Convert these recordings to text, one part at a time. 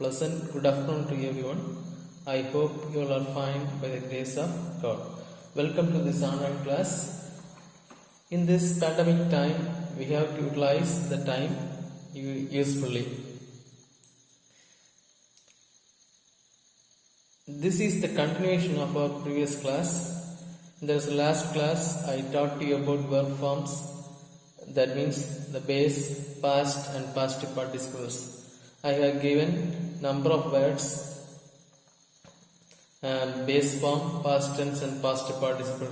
Pleasant good afternoon to everyone. I hope you all are fine by the grace of God. Welcome to this online class. In this pandemic time, we have to utilize the time usefully. This is the continuation of our previous class. In the last class, I taught you about verb forms. That means the base, past and past participles. I have given number of words, base form, past tense and past participle.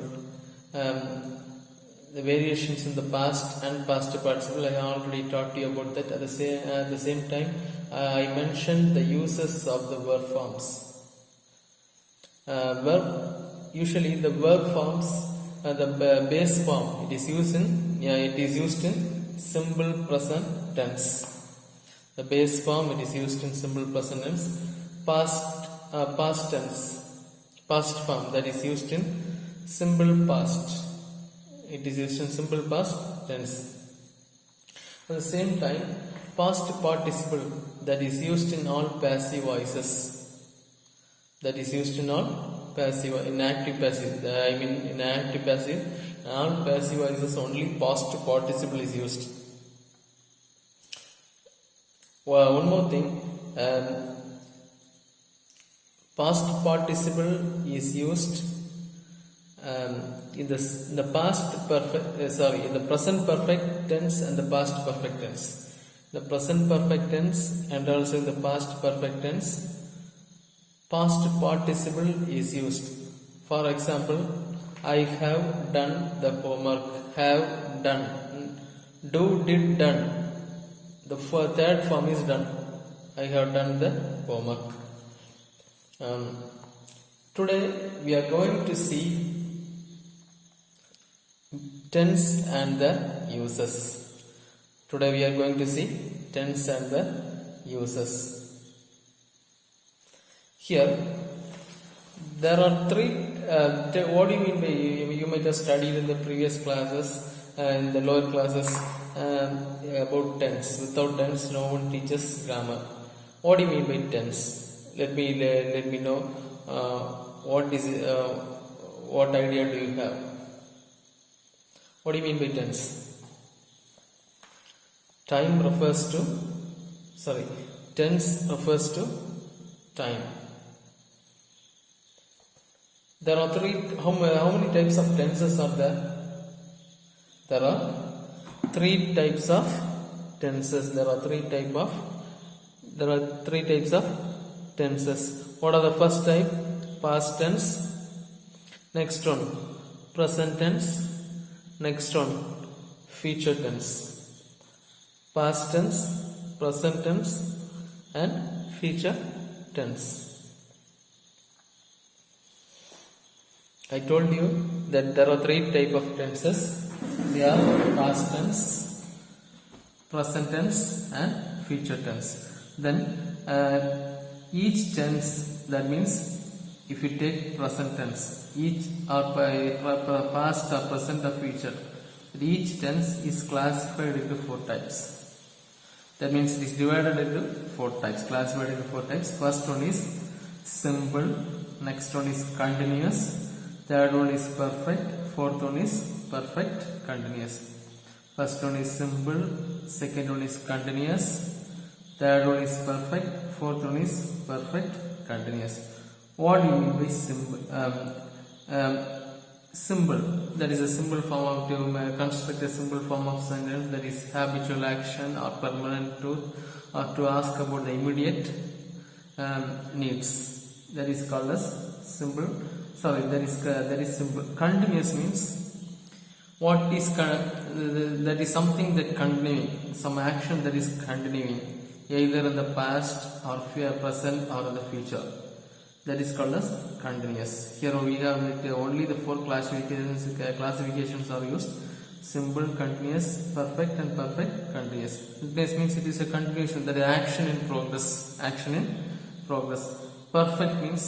The variations in the past and past participle, I already taught you about that. At the same time, I mentioned the uses of the verb forms. Usually the verb forms, the base form, it is used in simple present tense. The base form, it is used in simple present tense. Past tense, past form, that is used in simple past. It is used in simple past tense. At the same time, past participle, that is used in all passive voices. That is used in all passive, in active passive. In active passive, all passive voices only past participle is used. One more thing, past participle is used in the past perfect. In the present perfect tense and the past perfect tense. The present perfect tense and also in the past perfect tense, past participle is used. For example, I have done the homework. Have done. Do, did, done. The third form is done. I have done the homework. Today we are going to see tense and the uses. Today we are going to see tense and the uses. Here there are three. What do you mean by, you might have studied in the previous classes, in the lower classes, about tense. Without tense, no one teaches grammar. What do you mean by tense? Let me know. What idea do you have? What do you mean by tense? Tense refers to time. There are three. How many types of tenses are there? There are three types of tenses. There are three types of tenses. What are the first type? Past tense. Next one, present tense. Next one, future tense. Past tense, present tense, and future tense. I told you that there are three types of tenses. They are past tense, present tense, and future tense. Then each tense, that means if you take present tense, each or past or present or future, each tense is classified into four types. That means it is divided into four types, classified into four types. First one is simple, next one is continuous, third one is perfect, fourth one is perfect continuous. First one is simple, second one is continuous, third one is perfect, fourth one is perfect continuous. What do you mean by simple? Simple, that is a simple form of, to construct a simple form of sentence, that is habitual action or permanent truth, or to ask about the immediate needs. That is called as simple. That is simple. Continuous means what is that is something that continuing, some action that is continuing, either in the past or present or in the future. That is called as continuous. Here we have only the four classifications are used: simple, continuous, perfect, and perfect continuous. This means it is a continuation, that is action in progress. Action in progress. Perfect means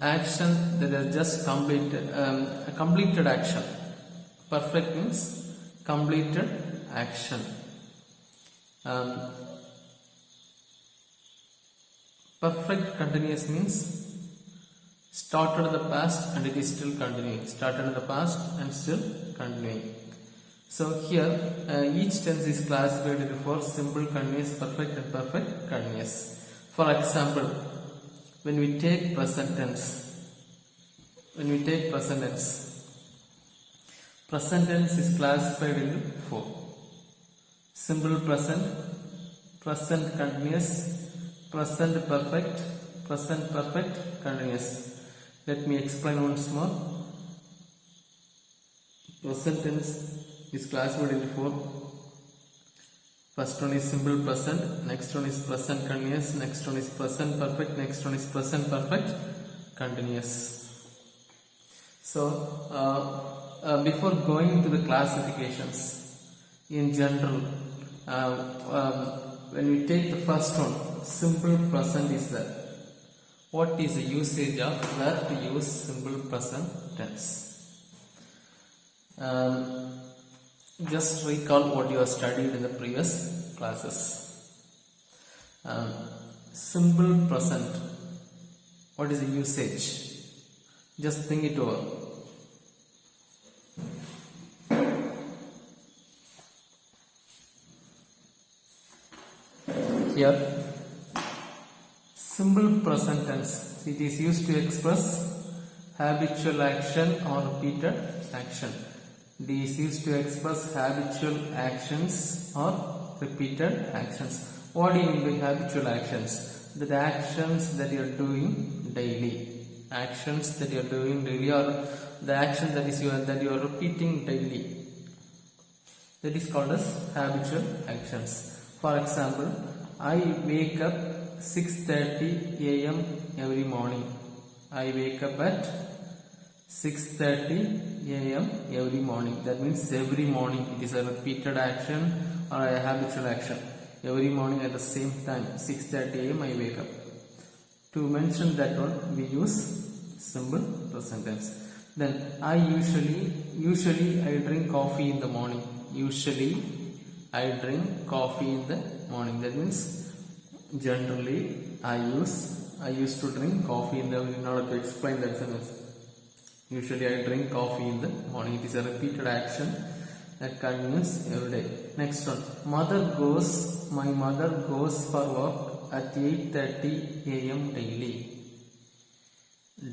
action that is just completed, completed action. Perfect means completed action. Perfect continuous means started in the past and it is still continuing. Started in the past and still continuing. So here each tense is classified into 4: simple, continuous, perfect and perfect continuous. For example, when we take present tense, present tense is classified into 4: simple present, present continuous, present perfect, present perfect continuous. Let me explain once more. Present tense is classified into 4. First one is simple present, next one is present continuous, next one is present perfect, next one is present perfect continuous. So before going into the classifications, in general, when we take the first one, simple present is there. What is the usage of where to use simple present tense? Just recall what you have studied in the previous classes. Simple present, what is the usage? Just think it over. Here, simple present tense, it is used to express habitual action or repeated action. It is used to express habitual actions or repeated actions. What do you mean by habitual actions? The actions that you are doing daily. Actions that you are doing daily, or the action that you are repeating daily. That is called as habitual actions. For example, I wake up 6:30 a.m. every morning. I wake up at 6:30 a.m. every morning. That means every morning. It is a repeated action or a habitual action. Every morning at the same time, 6:30 a.m. I wake up. To mention that one, we use simple present tense. Then I usually I drink coffee in the morning. Usually I drink coffee in the morning. That means generally I used to drink coffee in order to explain that sentence. Usually I drink coffee in the morning. It is a repeated action that continues every day. Next one. My mother goes for work at 8:30 a.m. daily.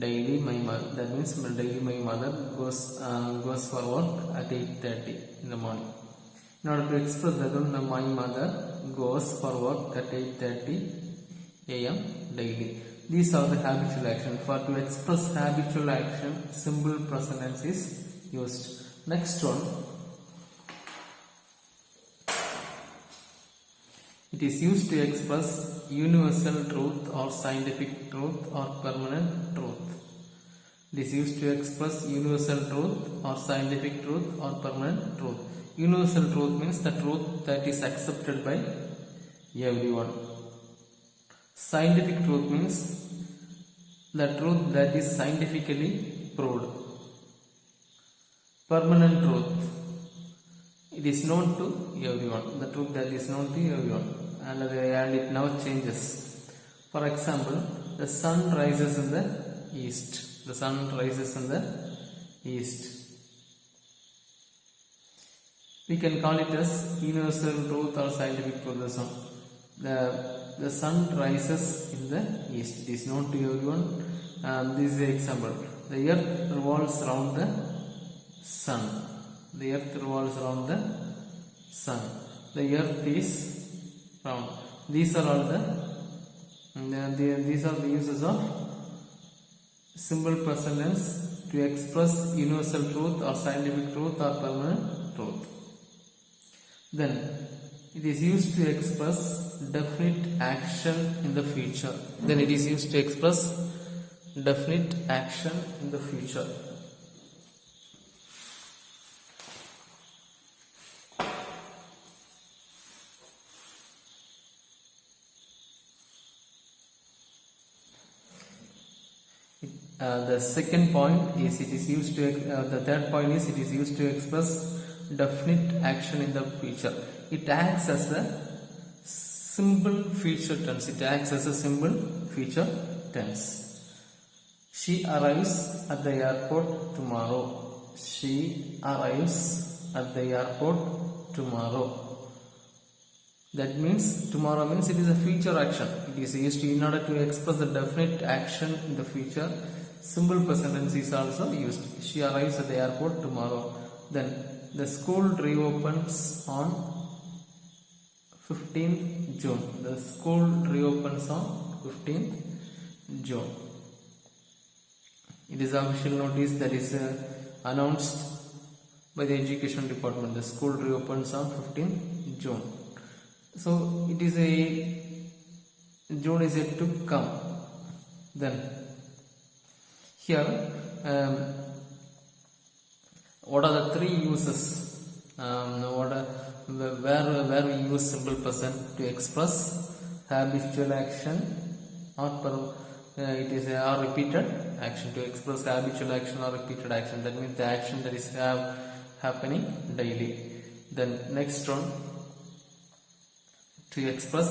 Daily my mother. That means daily my mother goes for work at 8:30 in the morning. In order to express that one, my mother goes for work at 8:30 a.m. daily. These are the habitual action. For to express habitual action, simple present tense is used. Next one. It is used to express universal truth or scientific truth or permanent truth. It is used to express universal truth or scientific truth or permanent truth. Universal truth means the truth that is accepted by everyone. Scientific truth means the truth that is scientifically proved. Permanent truth, it is known to everyone. The truth that is known to everyone, and it now changes. For example, the sun rises in the east. The sun rises in the east. We can call it as universal truth or scientific truth. The sun rises in the east. It is known to everyone. This is the example. The earth revolves around the sun. The earth revolves around the sun. The earth is round. These are all these are the uses of simple present tense to express universal truth or scientific truth or permanent truth. Then it is used to express definite action in the future. Then it is used to express definite action in the future. The second point is it is used to. The third point is it is used to express definite action in the future. It acts as a simple future tense. It acts as a simple future tense. She arrives at the airport tomorrow. She arrives at the airport tomorrow. That means tomorrow means it is a future action. It is used in order to express the definite action in the future. Simple present tense is also used. She arrives at the airport tomorrow. Then the school reopens on 15th June. The school reopens on 15th June. It is official notice that is announced by the education department. The school reopens on 15th June. So it is a June is yet to come. Then here what are the three uses? Where we use simple present to express habitual action or it is a repeated action, to express habitual action or repeated action. That means the action that is happening daily. Then next one, to express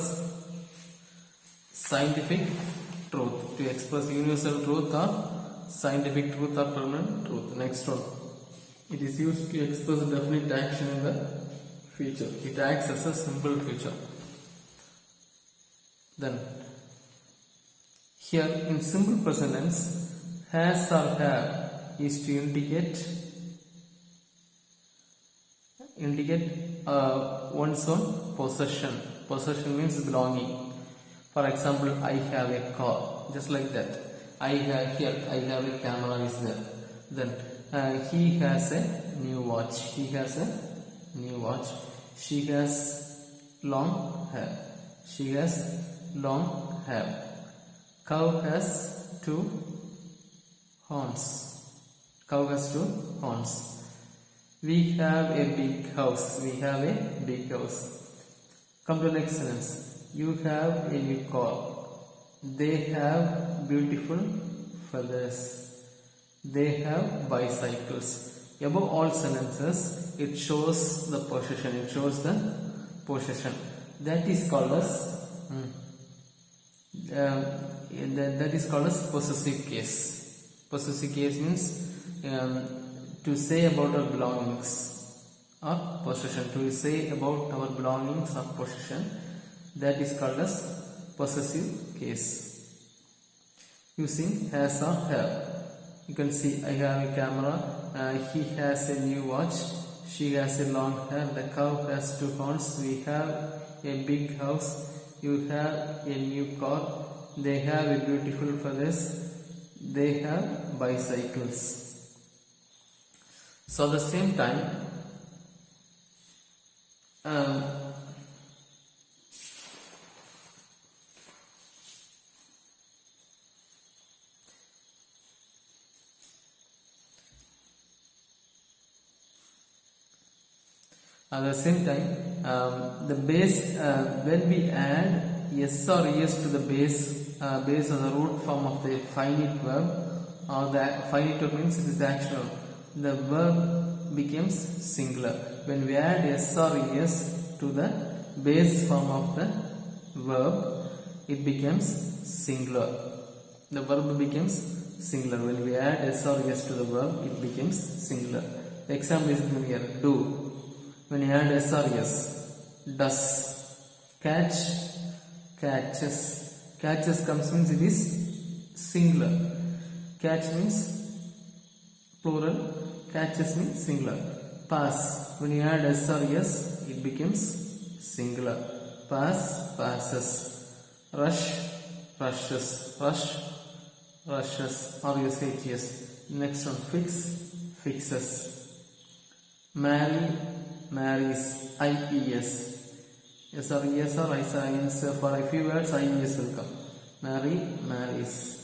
scientific truth, to express universal truth or scientific truth or permanent truth. Next one, it is used to express definite action in the future. It acts as a simple future. Then here in simple present tense, has or have is to indicate one's own possession. Possession means belonging. For example, I have a car, just like that. I have a camera is there. Then he has a new watch. He has a new watch. She has long hair. She has long hair. Cow has two horns. Cow has two horns. We have a big house. We have a big house. Come to the next sentence. You have a new car. They have beautiful feathers. They have bicycles. Above all sentences, it shows the possession. It shows the possession. That is called as possessive case. Possessive case means to say about our belongings or possession. To say about our belongings or possession, that is called as possessive case. Using has or have. You can see I have a camera. He has a new watch. She has a long hair. The cow has two horns. We have a big house. You have a new car. They have a beautiful feathers. They have bicycles. So at the same time, the base, when we add yes or yes to the base or the root form of the finite verb, or the finite verb means it is actional, the verb becomes singular. When we add yes or yes to the base form of the verb, it becomes singular. The verb becomes singular. When we add yes or yes to the verb, it becomes singular. The example is given here. Do. When you add s or yes, does. Catch, catches. Catches comes means it is singular. Catch means plural. Catches means singular. Pass. When you add s or yes, it becomes singular. Pass, passes. Rush, rushes. Rush, rushes. Or you say yes. Next one, fix, fixes. Marry, marries. IES. Yes or yes or I say for a few words IES will come. Marry, marries.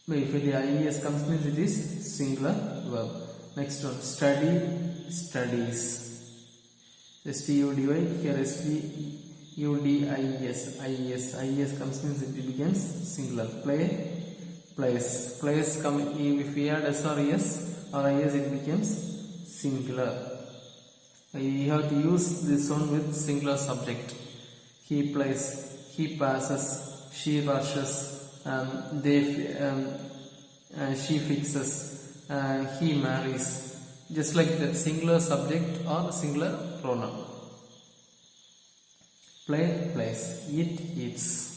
But if the IES comes means it is singular verb. Next one, study, studies. STUDY, here STUDIES. IES comes means it becomes singular. Play, plays. Plays come if we add S or yes or IS, it becomes singular. You have to use this one with singular subject. he plays, he passes, she rushes, they she fixes, he marries. Just like that, singular subject or singular pronoun. Play, plays, eat, eats.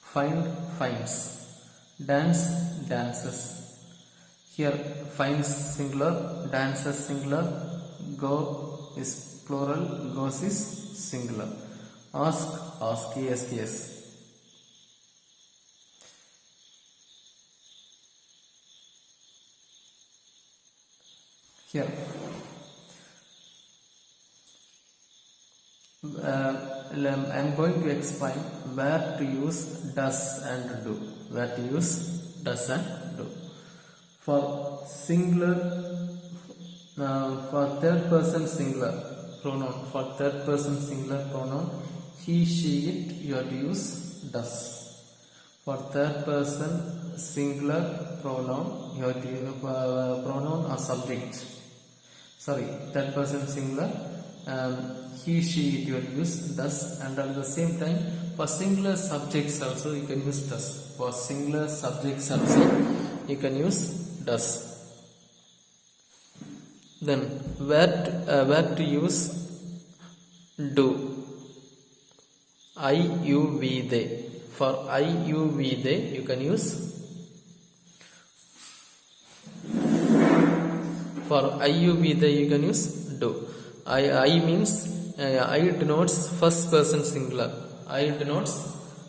Find, finds. Dance, dances. Here finds singular, dances singular, go is plural, goes is singular. Ask, ask, yes, yes. Here I am going to explain where to use does and do. Where to use does and do. For singular, for third person singular pronoun, for third person singular pronoun, he, she, it, you have to use does. For third person singular pronoun, you have to use pronoun or subject. Sorry, third person singular, he, she, it, you have to use does, and at the same time for singular subjects also you can use does. For singular subjects also you can use does. Then where to use do. I, you, we, they. For I, you, we, they you can use. For I, you, we, they you can use do. I means I denotes first person singular. I denotes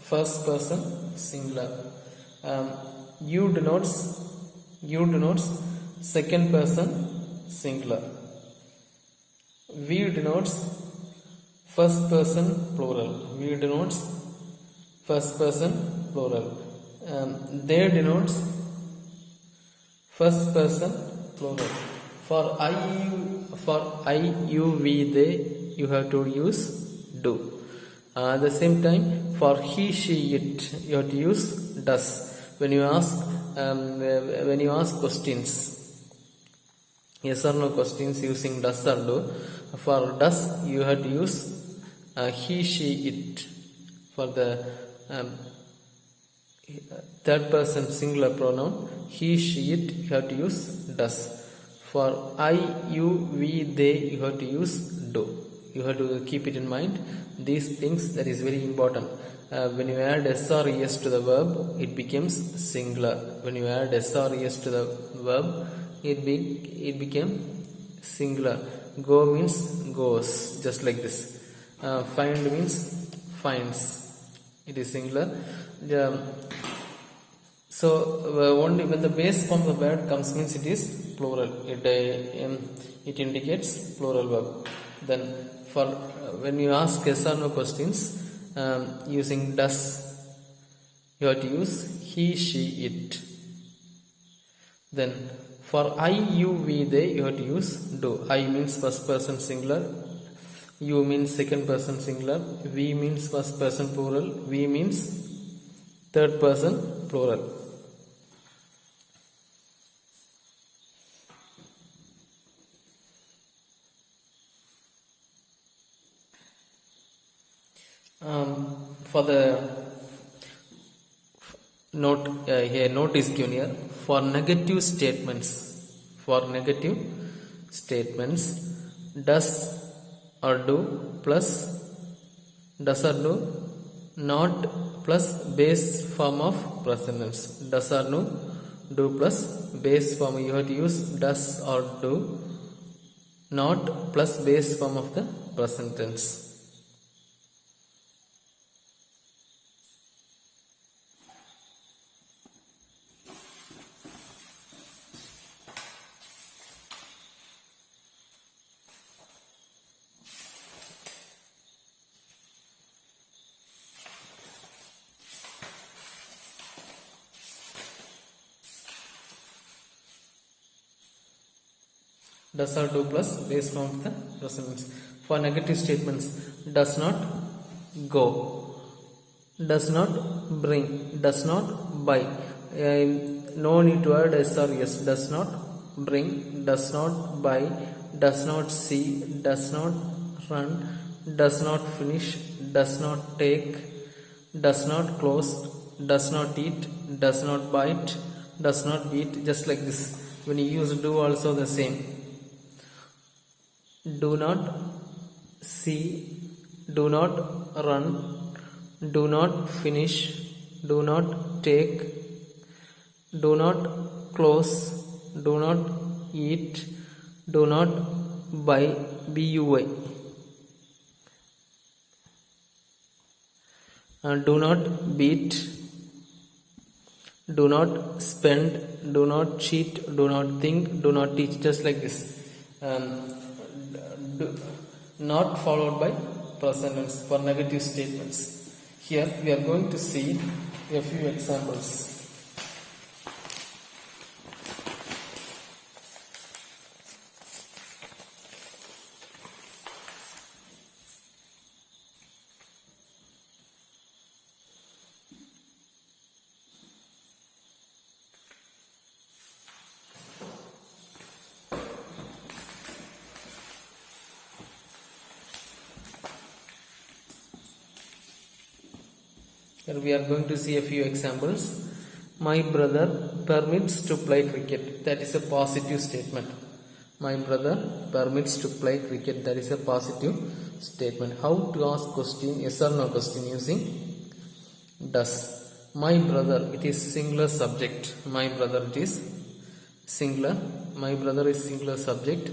first person singular. You denotes second person singular. We denotes first person plural. We denotes first person plural. They denotes first person plural. For I, you, we, they you have to use do. At the same time for he, she, it you have to use does. When you ask questions, yes or no questions using does or do, for does you have to use he, she, it. For the third person singular pronoun, he, she, it, you have to use does. For I, you, we, they you have to use do. You have to keep it in mind. These things, that is very important. When you add s or es to the verb, it becomes singular. When you add s or es to the verb, it became singular. Go means goes, just like this. Find means finds. It is singular. So only when the base form of the word comes means it is plural. It indicates plural verb. Then for when you ask yes or no questions using does, you have to use he, she, it. Then for I, you, we, they you have to use do. I means first person singular, you means second person singular, we means first person plural, we means third person plural. For the note, here note is given here. For negative statements, does or do plus does or do not plus base form of present tense. Does or do plus base form, you have to use does or do not plus base form of the present tense. Does or do plus base form of the present tense. For negative statements, does not go, does not bring, does not buy. No need to add s or yes. Does not bring, does not buy, does not see, does not run, does not finish, does not take, does not close, does not eat, does not bite, does not beat. Just like this. When you use do, also the same. Do not see, do not run, do not finish, do not take, do not close, do not eat, do not buy, buy, do not beat, do not spend, do not cheat, do not think, do not teach. Just like this. Not followed by present tense for negative statements. Here we are going to see a few examples. Here we are going to see a few examples. My brother permits to play cricket. That is a positive statement. My brother permits to play cricket. That is a positive statement. How to ask question? Yes or no question using does. My brother, it is singular subject. My brother, it is singular. My brother is singular subject.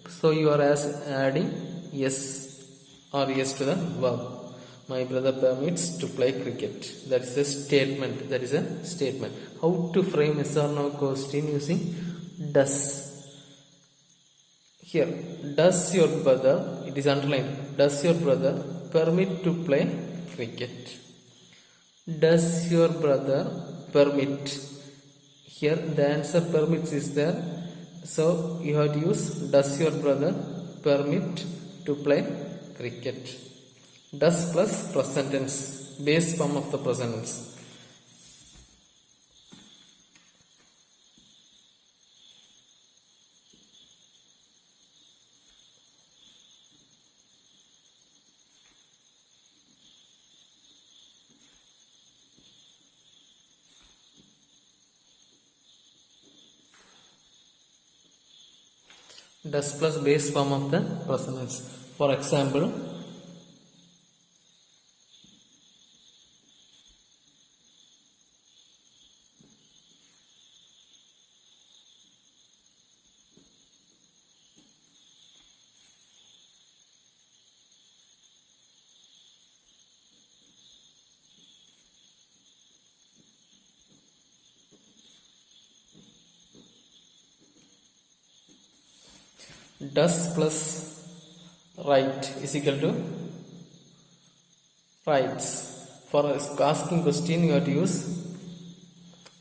So you are adding yes or yes to the verb. My brother permits to play cricket. That is a statement. That is a statement. How to frame yes or no question using does. Here, does your brother, it is underlined, does your brother permit to play cricket? Does your brother permit? Here the answer permits is there. So you have to use does your brother permit to play cricket? Does plus present tense, base form of the present tense. Does plus base form of the present tense. For example, does plus right is equal to writes. For asking question you have to use,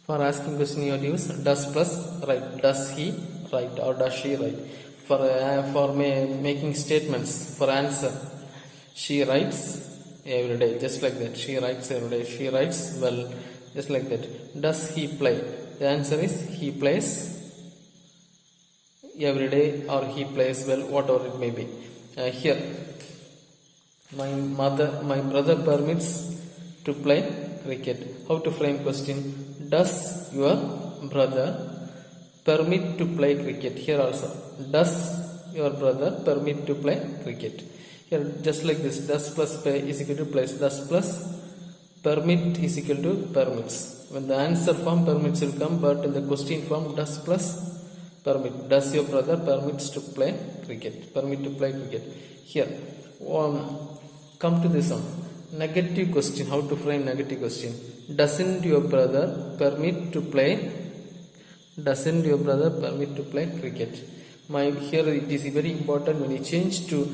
for asking question you have to use does plus right. Does he write or does she write? For making statements, for answer, she writes every day. Just like that. She writes every day. She writes well. Just like that. Does he play? The answer is he plays every day, or he plays well, whatever it may be. Here, my brother permits to play cricket. How to frame question? Does your brother permit to play cricket? Here also, does your brother permit to play cricket? Here, just like this, does plus play is equal to plays. Does plus permit is equal to permits. When the answer form permits will come, but in the question form, does plus permit. Does your brother permits to play cricket? Permit to play cricket. Here, come to this one. Negative question. How to frame negative question? Doesn't your brother permit to play? Doesn't your brother permit to play cricket? Here it is very important when you change to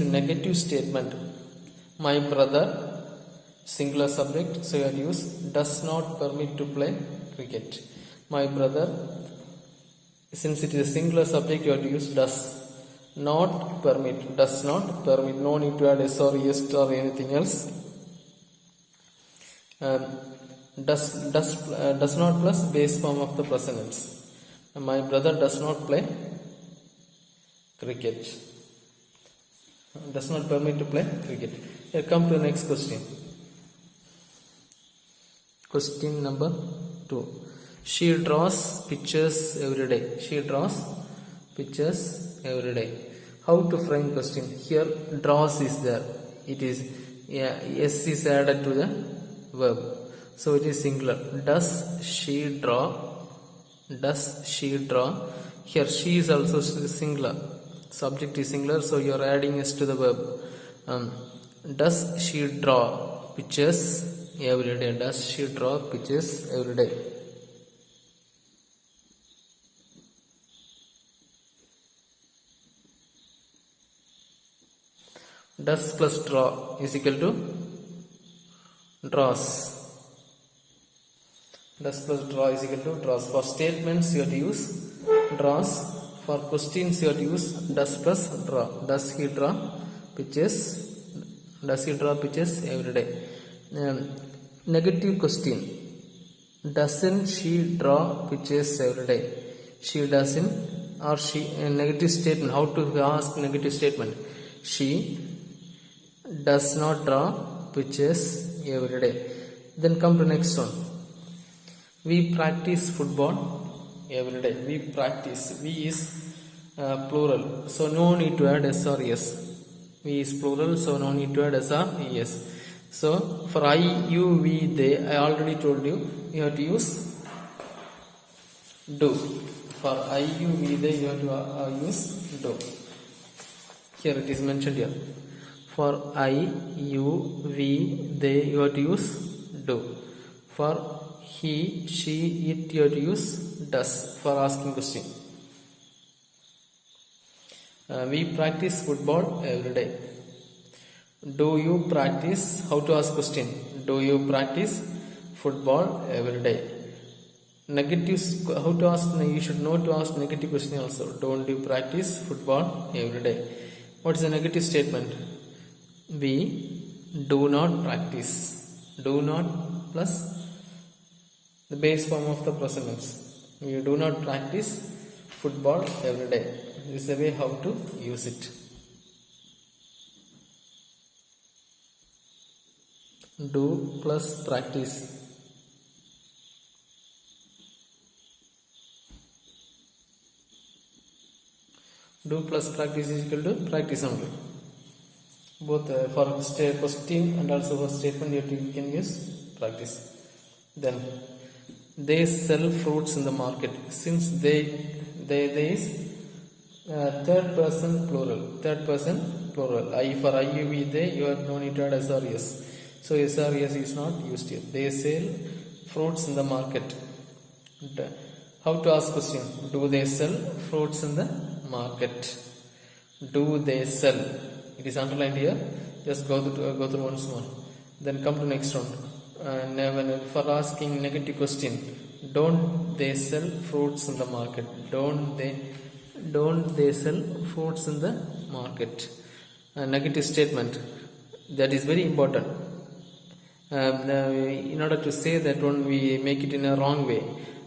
negative statement. My brother, singular subject. So you have to use does not permit to play cricket. My brother, since it is a singular subject, you have to use does not permit. Does not permit. No need to add s or yes or anything else. Um, does not plus base form of the present tense. My brother does not play cricket. Does not permit to play cricket. Here come to the next question. Question number 2. She draws pictures every day. She draws pictures every day. How to frame question? Here draws is there. It is s is added to the verb. So it is singular. Does she draw? Does she draw? Here she is also singular. Subject is singular, so you are adding s to the verb. Does she draw pictures every day? Does she draw pictures every day? Does plus draw is equal to draws. Does plus draw is equal to draws. For statements you have to use draws. For questions you have to use does plus draw. Does he draw pictures? Does he draw pictures every day? Negative question. Doesn't she draw pictures every day? She doesn't, or she negative statement. How to ask negative statement? She does not draw pictures every day. Then come to next one. We practice football every day. We practice. We is plural, so no need to add s or s. We is plural, so no need to add s or es. So for I, you, we, they, I already told you, you have to use do. For I, you, we, they, you have to use do. Here it is mentioned here. For I, you, we, they, you have to use do. For he, she, it, you have to use does for asking question. We practice football every day. Do you practice? How to ask question? Do you practice football every day? Negatives. How to ask? You should know to ask negative question also. Don't you practice football every day? What is the negative statement? We do not practice. Do not plus the base form of the present tense. We do not practice football every day. This is the way how to use it. Do plus practice. Do plus practice is equal to practice only. Both for question and also for statement you can use practice. Then they sell fruits in the market. Since they is third person plural. Third person plural. I for I, you, we, they, you have no need to add s or s. So s or s is not used here. They sell fruits in the market. How to ask question? Do they sell fruits in the market? Do they sell? It is underlined here. Just go through once more. Then come to next one. For asking negative question, don't they sell fruits in the market? Don't they sell fruits in the market? Negative statement. That is very important. In order to say that one, we make it in a wrong way.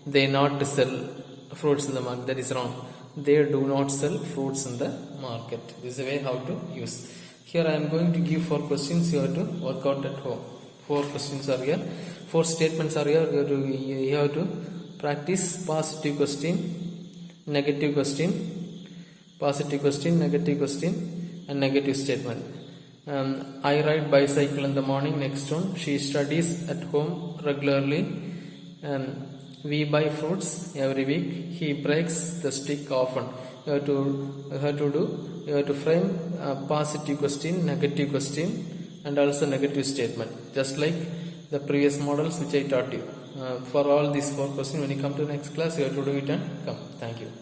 They not sell fruits in the market. That is wrong. They do not sell fruits in the market. This is the way how to use. Here I am going to give 4 questions. You have to work out at home. 4 questions are here. 4 statements are here. You have to practice positive question, negative question, positive question, negative question, and negative statement. I ride bicycle in the morning. Next one. She studies at home regularly. We buy fruits every week. He breaks the stick often. You have to frame a positive question, negative question, and also negative statement, just like the previous models which I taught you. For all these 4 questions, when you come to next class, you have to do it and come. Thank you.